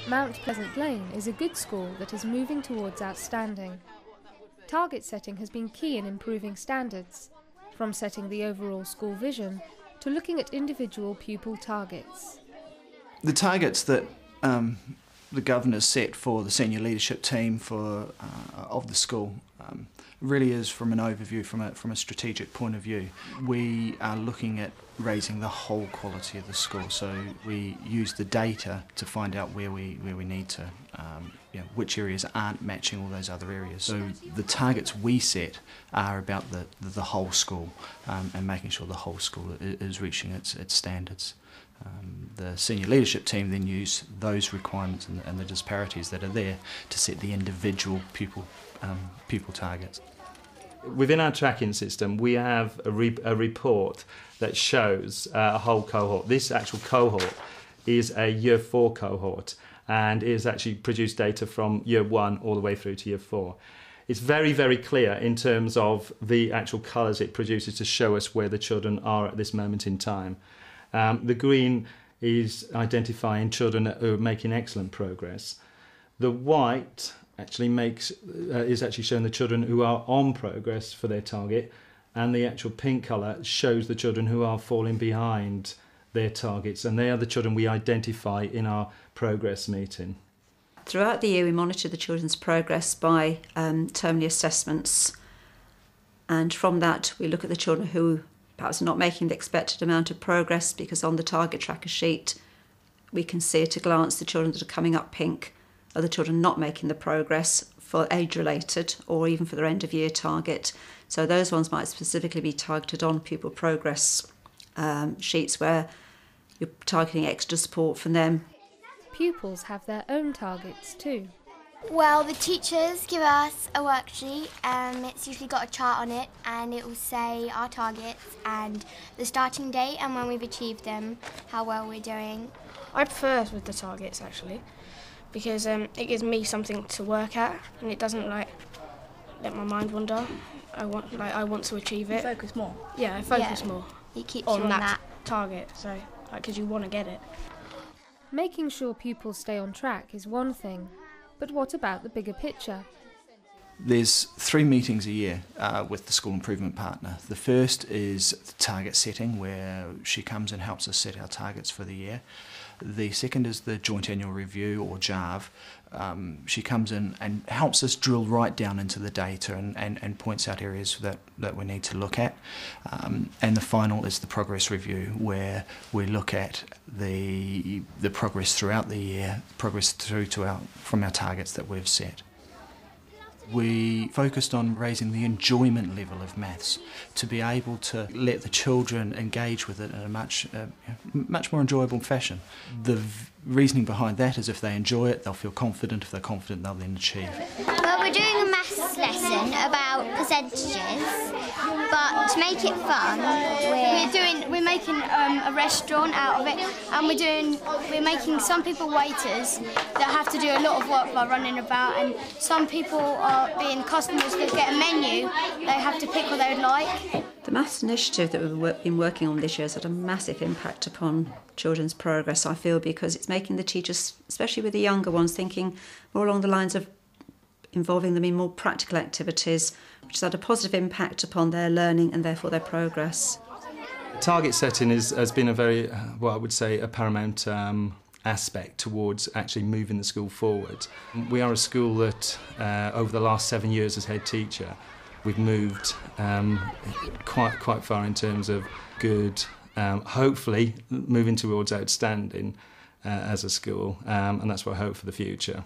Mount Pleasant Lane is a good school that is moving towards outstanding. Target setting has been key in improving standards, from setting the overall school vision to looking at individual pupil targets. The targets that the Governor's set for the senior leadership team of the school really is from an overview, from a strategic point of view. We are looking at raising the whole quality of the school, so we use the data to find out where we need to, which areas aren't matching all those other areas. So the targets we set are about the whole school and making sure the whole school is reaching its standards. The senior leadership team then use those requirements and the disparities that are there to set the individual pupil targets. Within our tracking system, we have a report that shows a whole cohort. This actual cohort is a Year 4 cohort and is actually produced data from Year 1 all the way through to Year 4. It's very, very clear in terms of the actual colours it produces to show us where the children are at this moment in time. The green is identifying children who are making excellent progress. The white actually is actually showing the children who are on progress for their target, and the actual pink colour shows the children who are falling behind their targets, and they are the children we identify in our progress meeting. Throughout the year we monitor the children's progress by termly assessments, and from that we look at the children who perhaps are not making the expected amount of progress, because on the target tracker sheet we can see at a glance the children that are coming up pink are the children not making the progress for age-related or even for their end-of-year target. So those ones might specifically be targeted on pupil progress sheets where you're targeting extra support from them. Pupils have their own targets too. Well, the teachers give us a worksheet. It's usually got a chart on it, and it will say our targets and the starting date and when we've achieved them, how well we're doing. I prefer with the targets actually, because it gives me something to work at, and it doesn't let my mind wander. I want to achieve it. You focus more. Yeah, I focus more. It keeps you on that target, so because you want to get it. Making sure pupils stay on track is one thing, but what about the bigger picture? There's 3 meetings a year with the school improvement partner. The first is the target setting, where she comes and helps us set our targets for the year. The second is the joint annual review, or JARV. She comes in and helps us drill right down into the data and points out areas that we need to look at. And the final is the progress review, where we look at the progress throughout the year, progress through to from our targets that we've set. We focused on raising the enjoyment level of maths to be able to let the children engage with it in a much more enjoyable fashion. The reasoning behind that is if they enjoy it, they'll feel confident. If they're confident, they'll then achieve. Well, we're doing a maths lesson about percentages, but to make it fun, we're making a restaurant out of it, and we're making some people waiters that have to do a lot of work by running about, and some people are being customers that get a menu. They have to pick what they would like. The maths initiative that we've been working on this year has had a massive impact upon children's progress, I feel, because it's making the teachers, especially with the younger ones, thinking more along the lines of involving them in more practical activities, which has had a positive impact upon their learning and therefore their progress. Target setting has been a very, I would say, a paramount aspect towards actually moving the school forward. We are a school that, over the last 7 years as head teacher, we've moved quite far in terms of good, hopefully moving towards outstanding as a school, and that's what I hope for the future.